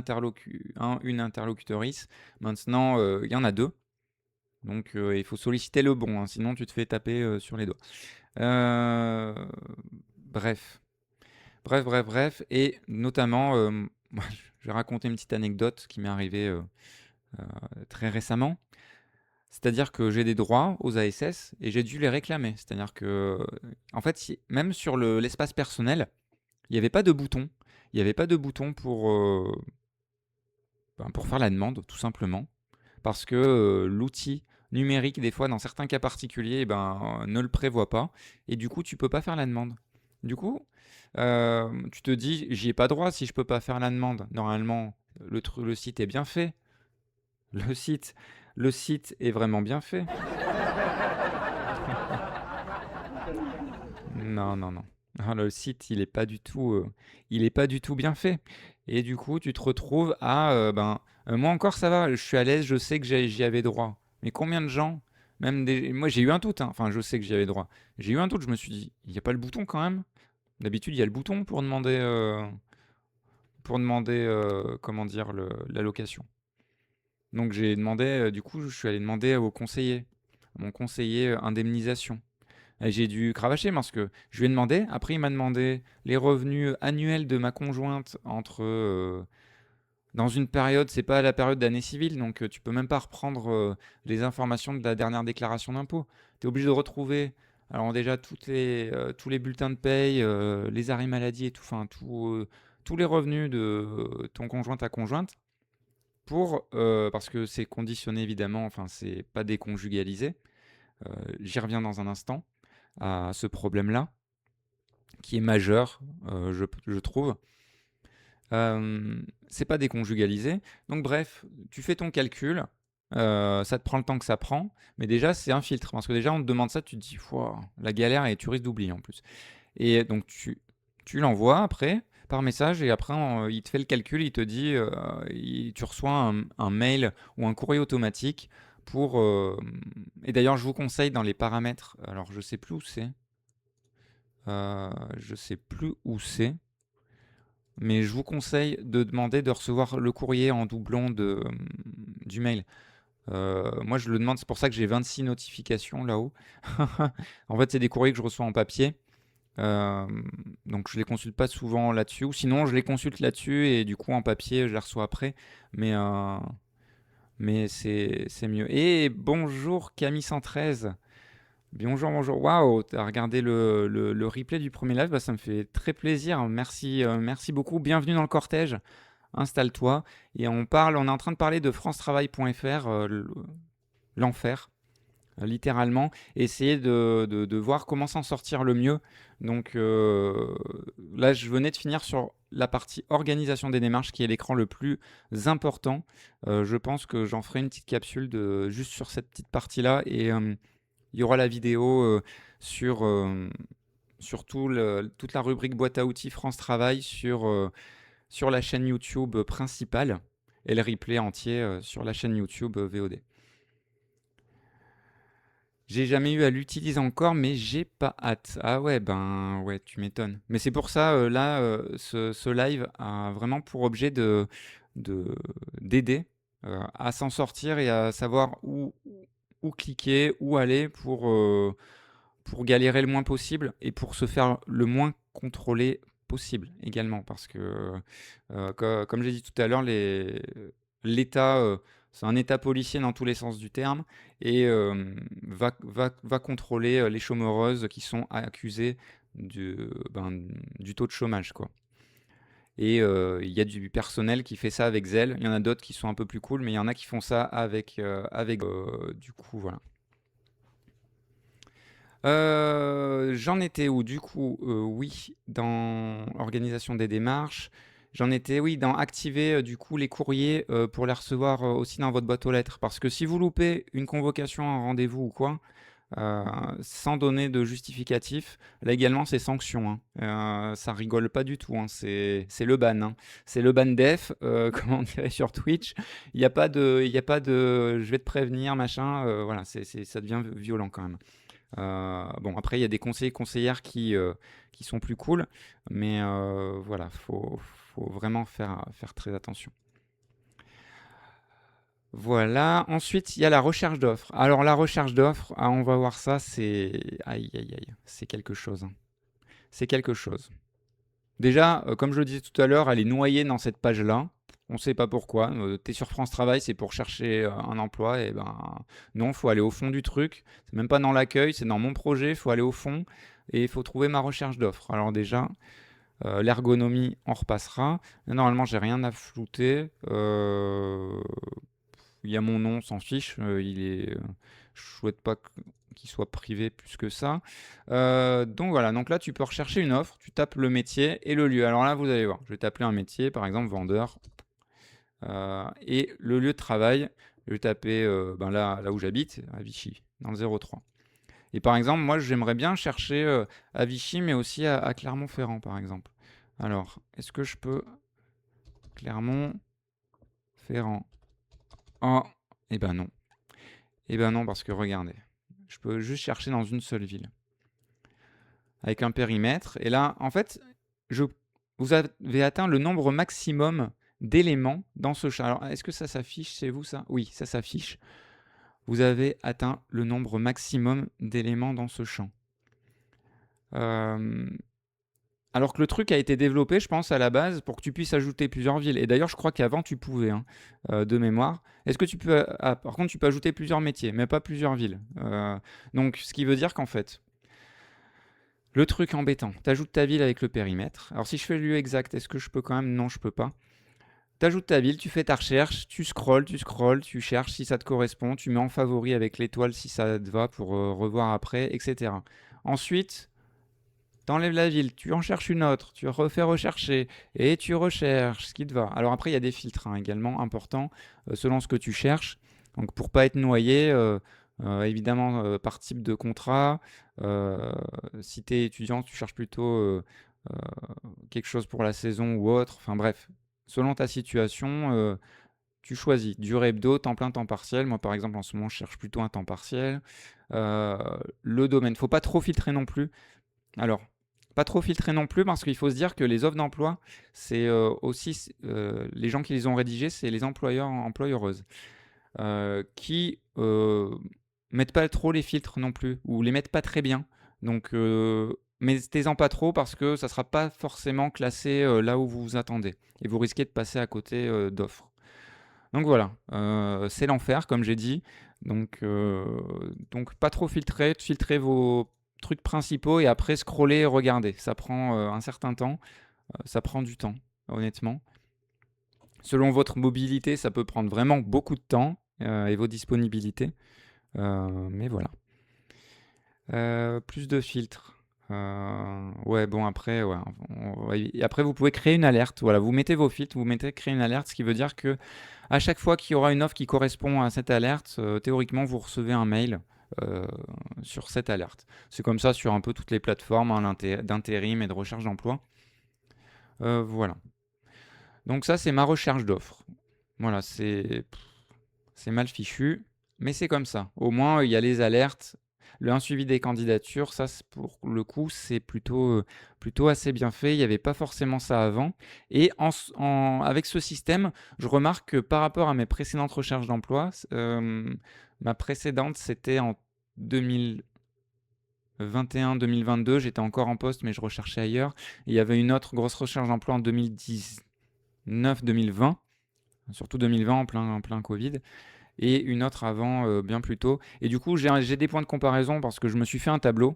interlocutrice, maintenant il y en a deux, donc il faut solliciter le bon, hein, sinon tu te fais taper sur les doigts. Euh, bref, bref, et notamment, moi, je vais raconter une petite anecdote qui m'est arrivée très récemment. C'est-à-dire que j'ai des droits aux ASS et j'ai dû les réclamer. C'est-à-dire que, en fait, même sur l'espace personnel, il n'y avait pas de bouton. Il n'y avait pas de bouton pour faire la demande, tout simplement. Parce que l'outil numérique, des fois, dans certains cas particuliers, eh ben, ne le prévoit pas. Et du coup, tu peux pas faire la demande. Du coup, tu te dis, j'y ai pas droit si je peux pas faire la demande. Normalement, le site est bien fait. Le site, le site est vraiment bien fait. Non, non, non. Ah, le site, il est pas du tout bien fait. Et du coup, tu te retrouves moi encore ça va, je suis à l'aise, je sais que j'y avais droit. Mais combien de gens, moi j'ai eu un doute, hein. Enfin, je sais que j'y avais droit. J'ai eu un doute, je me suis dit, il n'y a pas le bouton quand même. D'habitude, il y a le bouton pour demander, comment dire, l'allocation. Donc j'ai demandé, du coup, je suis allé demander au conseiller, à mon conseiller indemnisation. Et j'ai dû cravacher parce que je lui ai demandé, après il m'a demandé les revenus annuels de ma conjointe dans une période, c'est pas la période d'année civile, donc tu peux même pas reprendre les informations de la dernière déclaration d'impôt. Tu es obligé de retrouver, alors déjà, tous les bulletins de paye, les arrêts maladie et tout, enfin, tous les revenus de ton conjoint, ta conjointe, parce que c'est conditionné évidemment, enfin, c'est pas déconjugalisé. J'y reviens dans un instant à ce problème-là, qui est majeur, je trouve. C'est pas déconjugalisé. Donc bref, tu fais ton calcul, ça te prend le temps que ça prend, mais déjà c'est un filtre, parce que déjà on te demande ça, tu te dis, la galère, et tu risques d'oublier en plus. Et donc tu l'envoies après. par message et après, il te fait le calcul, il te dit, tu reçois un mail ou un courrier automatique pour... et d'ailleurs, je vous conseille dans les paramètres, alors je sais plus où c'est, je sais plus où c'est, mais je vous conseille de demander de recevoir le courrier en doublon du mail. Moi, je le demande, c'est pour ça que j'ai 26 notifications là-haut. En fait, c'est des courriers que je reçois en papier. Euh, donc, je les consulte pas souvent là-dessus. Ou sinon, je les consulte là-dessus et du coup, en papier, je les reçois après. Mais, euh, mais c'est mieux. Et bonjour Camille113. Bonjour, bonjour. Waouh, t'as regardé le replay du premier live, bah, ça me fait très plaisir. Merci, merci beaucoup. Bienvenue dans le cortège. Installe-toi. Et on est en train de parler de francetravail.fr, l'enfer, littéralement. Essayer de voir comment s'en sortir le mieux. Donc là, je venais de finir sur la partie organisation des démarches, qui est l'écran le plus important. Je pense que j'en ferai une petite capsule juste sur cette petite partie-là. Et il y aura la vidéo sur, toute la rubrique boîte à outils France Travail sur la chaîne YouTube principale et le replay entier sur la chaîne YouTube VOD. J'ai jamais eu à l'utiliser encore, mais j'ai pas hâte. Ah ouais, ben ouais, tu m'étonnes. Mais c'est pour ça, là, ce live a vraiment pour objet de- d'aider à s'en sortir et à savoir où cliquer, où aller pour galérer le moins possible et pour se faire le moins contrôler possible également. Parce que, comme j'ai dit tout à l'heure, l'État, c'est un État policier dans tous les sens du terme et va contrôler les chômeuses qui sont accusées du taux de chômage, quoi. Et il y a du personnel qui fait ça avec zèle. Il y en a d'autres qui sont un peu plus cool, mais il y en a qui font ça du coup, voilà. J'en étais où? Du coup, oui, dans organisation des démarches. J'en étais, oui, dans activer du coup les courriers pour les recevoir aussi dans votre boîte aux lettres. Parce que si vous loupez une convocation, un rendez-vous ou quoi, euh, sans donner de justificatif, là également c'est sanction, hein. Ça rigole pas du tout, hein. C'est le ban, hein. C'est le ban def, comme on dirait sur Twitch. Il y a pas de je vais te prévenir, machin. Voilà, ça devient violent quand même. Bon, après, il y a des conseillers et conseillères qui sont plus cool, mais voilà, faut vraiment faire très attention. Voilà. Ensuite, il y a la recherche d'offres. Alors, la recherche d'offres, on va voir ça, c'est... Aïe, aïe, aïe, c'est quelque chose, hein. C'est quelque chose. Déjà, comme je le disais tout à l'heure, elle est noyée dans cette page-là. On ne sait pas pourquoi. Tu es sur France Travail, c'est pour chercher un emploi. Et ben non, il faut aller au fond du truc. C'est même pas dans l'accueil, c'est dans mon projet. Il faut aller au fond et il faut trouver ma recherche d'offres. Alors déjà, l'ergonomie, on repassera. Normalement, j'ai rien à flouter. Il y a mon nom, on s'en fiche. Je souhaite pas qu'il soit privé plus que ça. Donc voilà, donc là tu peux rechercher une offre, tu tapes le métier et le lieu. Alors là vous allez voir, je vais t'appeler un métier, par exemple vendeur, et le lieu de travail, je vais taper là où j'habite, à Vichy, dans le 03. Et par exemple, moi j'aimerais bien chercher à Vichy, mais aussi à Clermont-Ferrand par exemple. Alors, est-ce que je peux Clermont-Ferrand? Oh, eh ben non. Eh ben non, parce que regardez, je peux juste chercher dans une seule ville, avec un périmètre. Et là, en fait, je, vous avez atteint le nombre maximum d'éléments dans ce champ. Alors, est-ce que ça s'affiche? C'est vous ça? Oui, ça s'affiche. Vous avez atteint le nombre maximum d'éléments dans ce champ. Euh, alors que le truc a été développé, je pense, à la base, pour que tu puisses ajouter plusieurs villes. Et d'ailleurs, je crois qu'avant, tu pouvais, hein, de mémoire. Est-ce que tu peux... par contre, tu peux ajouter plusieurs métiers, mais pas plusieurs villes. Donc, ce qui veut dire qu'en fait, le truc embêtant, t'ajoutes ta ville avec le périmètre. Alors, si je fais le lieu exact, est-ce que je peux quand même? Non, je peux pas. T'ajoutes ta ville, tu fais ta recherche, tu scrolles, tu cherches si ça te correspond, tu mets en favori avec l'étoile si ça te va pour revoir après, etc. Ensuite, t'enlèves la ville, tu en cherches une autre, tu refais rechercher et tu recherches ce qui te va. Alors après, il y a des filtres, hein, également importants selon ce que tu cherches. Donc pour pas être noyé, évidemment par type de contrat. Si tu es étudiant, tu cherches plutôt quelque chose pour la saison ou autre. Enfin bref, selon ta situation, tu choisis durée hebdo, temps plein, temps partiel. Moi, par exemple, en ce moment, je cherche plutôt un temps partiel. Euh, le domaine, faut pas trop filtrer non plus. Alors, pas trop filtrer non plus parce qu'il faut se dire que les offres d'emploi, c'est aussi les gens qui les ont rédigées, c'est les employeurs, employeuses qui mettent pas trop les filtres non plus ou les mettent pas très bien. Donc, mettez-en pas trop parce que ça sera pas forcément classé là où vous vous attendez et vous risquez de passer à côté d'offres. Donc voilà, c'est l'enfer comme j'ai dit. Donc pas trop filtrer vos trucs principaux et après scroller et regarder. Ça prend un certain temps, ça prend du temps, honnêtement. Selon votre mobilité, ça peut prendre vraiment beaucoup de temps et vos disponibilités. Mais voilà. Plus de filtres. Ouais, bon, après, ouais, et après, vous pouvez créer une alerte. Voilà, vous mettez vos filtres, vous mettez créer une alerte, ce qui veut dire que à chaque fois qu'il y aura une offre qui correspond à cette alerte, théoriquement, vous recevez un mail euh, sur cette alerte. C'est comme ça sur un peu toutes les plateformes hein, d'intérim et de recherche d'emploi. Voilà. Donc ça, c'est ma recherche d'offres. Voilà, c'est mal fichu, mais c'est comme ça. Au moins, il y a les alertes. Un suivi des candidatures, ça, pour le coup, c'est plutôt assez bien fait. Il n'y avait pas forcément ça avant. Et avec ce système, je remarque que par rapport à mes précédentes recherches d'emploi, ma précédente, c'était en 2021-2022. J'étais encore en poste, mais je recherchais ailleurs. Et il y avait une autre grosse recherche d'emploi en 2019-2020, surtout 2020 en plein Covid et une autre avant bien plus tôt. Et du coup, j'ai des points de comparaison parce que je me suis fait un tableau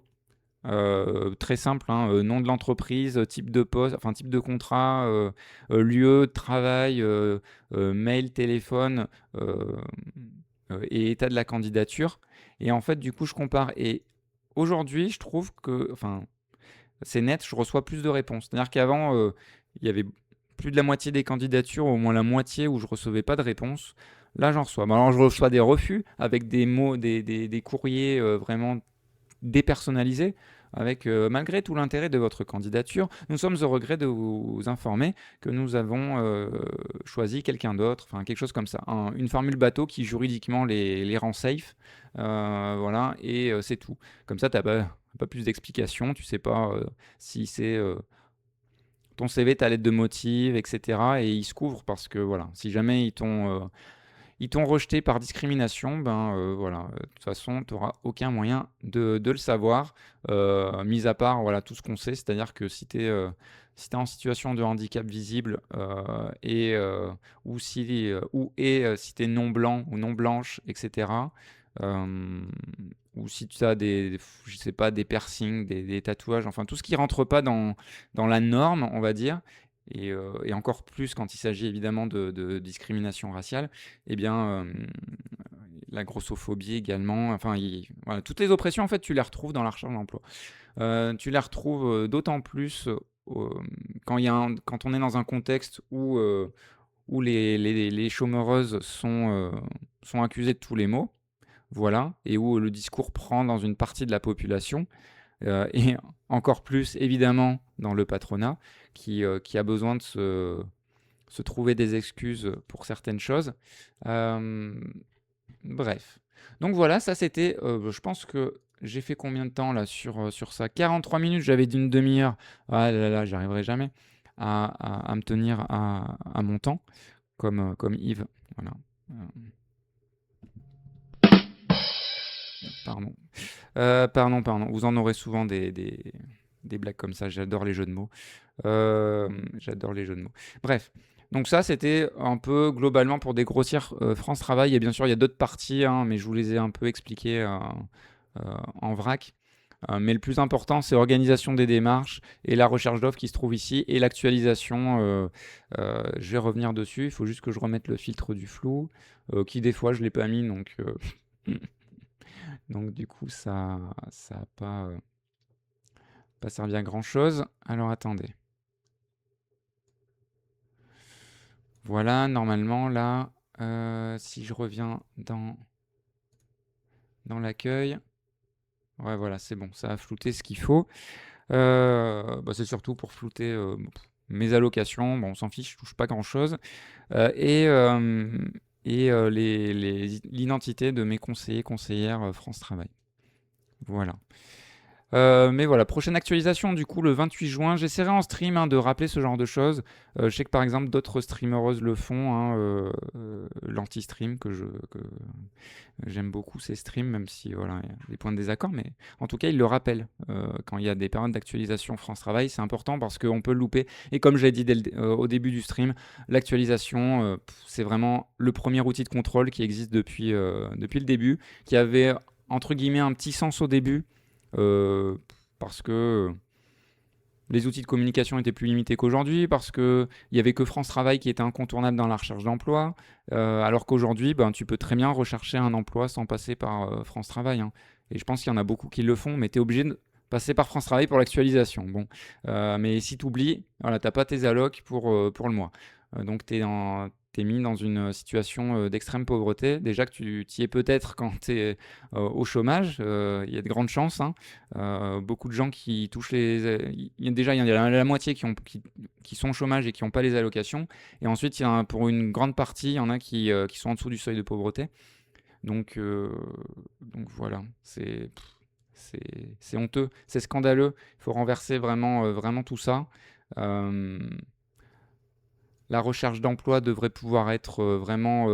très simple, hein, nom de l'entreprise, type de poste, enfin type de contrat, lieu de travail, mail, téléphone et état de la candidature. Et en fait, du coup, je compare. Et aujourd'hui, je trouve que, enfin, c'est net, je reçois plus de réponses. C'est-à-dire qu'avant, il y avait plus de la moitié des candidatures, au moins la moitié où je recevais pas de réponse. Là, j'en reçois. Alors, je reçois des refus avec des mots, des courriers vraiment dépersonnalisés, avec malgré tout l'intérêt de votre candidature, nous sommes au regret de vous informer que nous avons choisi quelqu'un d'autre, enfin quelque chose comme ça, une formule bateau qui juridiquement les rend safe, voilà, et c'est tout. Comme ça, tu n'as pas plus d'explications, tu sais pas si c'est ton CV, ta lettre de motive, etc. Et ils se couvrent parce que voilà, si jamais ils t'ont rejeté par discrimination, ben voilà, de toute façon, tu n'auras aucun moyen de le savoir, mis à part voilà, tout ce qu'on sait, c'est-à-dire que si tu es en situation de handicap visible si tu es non blanc ou non blanche, etc. euh, ou si tu as je sais pas, des piercings, des tatouages, enfin tout ce qui rentre pas dans la norme, on va dire, et encore plus quand il s'agit évidemment de discrimination raciale, eh bien, la grossophobie également, enfin, voilà, toutes les oppressions, en fait, tu les retrouves dans la recherche d'emploi. Tu les retrouves d'autant plus quand on est dans un contexte où les chômeuses sont accusées de tous les maux, voilà, et où le discours prend dans une partie de la population, et encore plus évidemment dans le patronat, qui a besoin de se trouver des excuses pour certaines choses. Euh, Bref. Donc voilà, ça c'était, je pense que j'ai fait combien de temps là sur ça? 43 minutes, j'avais dit une demi-heure. Ah là là, j'arriverai jamais à me tenir à mon temps, comme Yves. Voilà. Euh, Pardon. Pardon. Vous en aurez souvent des blagues comme ça. J'adore les jeux de mots. J'adore les jeux de mots. Bref. Donc ça, c'était un peu globalement pour dégrossir France Travail. Et bien sûr, il y a d'autres parties, hein, mais je vous les ai un peu expliquées en vrac. Mais le plus important, c'est l'organisation des démarches et la recherche d'offres qui se trouve ici et l'actualisation. Je vais revenir dessus. Il faut juste que je remette le filtre du flou, qui des fois je l'ai pas mis, donc du coup ça a pas servi à grand chose. Alors attendez. Voilà, normalement là, si je reviens dans l'accueil, ouais voilà, c'est bon, ça a flouté ce qu'il faut. Bah, c'est surtout pour flouter mes allocations. Bon, on s'en fiche, je touche pas grand-chose. Euh, et euh, l'identité de mes conseillers, conseillères France Travail. Voilà. Mais voilà, prochaine actualisation du coup le 28 juin. J'essaierai en stream de rappeler ce genre de choses. Je sais que par exemple d'autres streamereuses le font, l'anti-stream que j'aime beaucoup ces streams, même si voilà, il y a des points de désaccord, mais en tout cas ils le rappellent quand il y a des périodes d'actualisation France Travail, c'est important parce qu'on peut le louper. Et comme j'ai dit au début du stream, l'actualisation c'est vraiment le premier outil de contrôle qui existe depuis le début, qui avait entre guillemets un petit sens au début euh, parce que les outils de communication étaient plus limités qu'aujourd'hui, parce qu'il n'y avait que France Travail qui était incontournable dans la recherche d'emploi, alors qu'aujourd'hui, ben, tu peux très bien rechercher un emploi sans passer par France Travail. Hein. Et je pense qu'il y en a beaucoup qui le font, mais tu es obligé de passer par France Travail pour l'actualisation. Bon. Mais si tu oublies, voilà, tu n'as pas tes allocs pour le mois. Donc tu es mis dans une situation d'extrême pauvreté. Déjà que tu y es peut-être quand tu es au chômage, il y a de grandes chances. Hein. Beaucoup de gens qui touchent déjà, il y en a la moitié qui sont au chômage et qui n'ont pas les allocations. Et ensuite, pour une grande partie, il y en a qui sont en dessous du seuil de pauvreté. Donc voilà, c'est honteux, c'est scandaleux. Il faut renverser vraiment tout ça. Euh, la recherche d'emploi devrait pouvoir être vraiment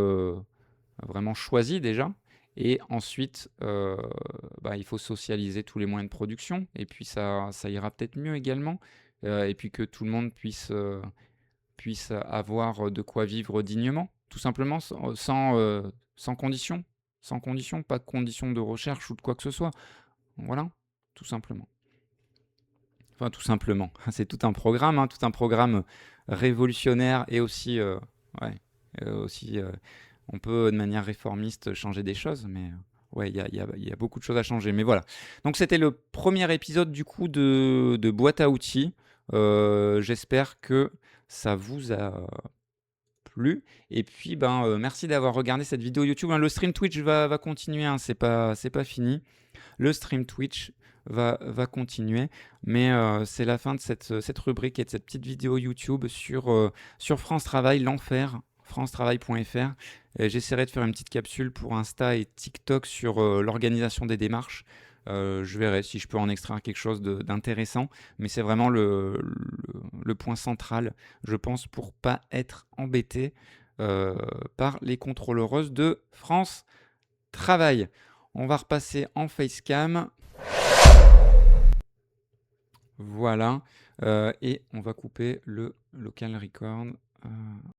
choisie déjà. Et ensuite, bah, il faut socialiser tous les moyens de production. Et puis ça ira peut-être mieux également. Et puis que tout le monde puisse avoir de quoi vivre dignement. Tout simplement, sans condition. Sans condition, pas de condition de recherche ou de quoi que ce soit. Voilà, tout simplement. Enfin, tout simplement. C'est tout un programme, hein, tout un programme révolutionnaire et aussi, ouais, aussi on peut de manière réformiste changer des choses, mais ouais, il y a beaucoup de choses à changer. Mais voilà. Donc c'était le premier épisode du coup de boîte à outils. J'espère que ça vous a plu. Et puis, ben, merci d'avoir regardé cette vidéo YouTube. Hein. Le stream Twitch va continuer, hein, c'est pas fini. Le stream Twitch va continuer, mais c'est la fin de cette rubrique et de cette petite vidéo YouTube sur France Travail, l'enfer, francetravail.fr. J'essaierai de faire une petite capsule pour Insta et TikTok sur l'organisation des démarches. Je verrai si je peux en extraire quelque chose d'intéressant, mais c'est vraiment le point central, je pense, pour pas être embêté par les contrôleuses de France Travail. On va repasser en facecam. Voilà. Et on va couper le local record.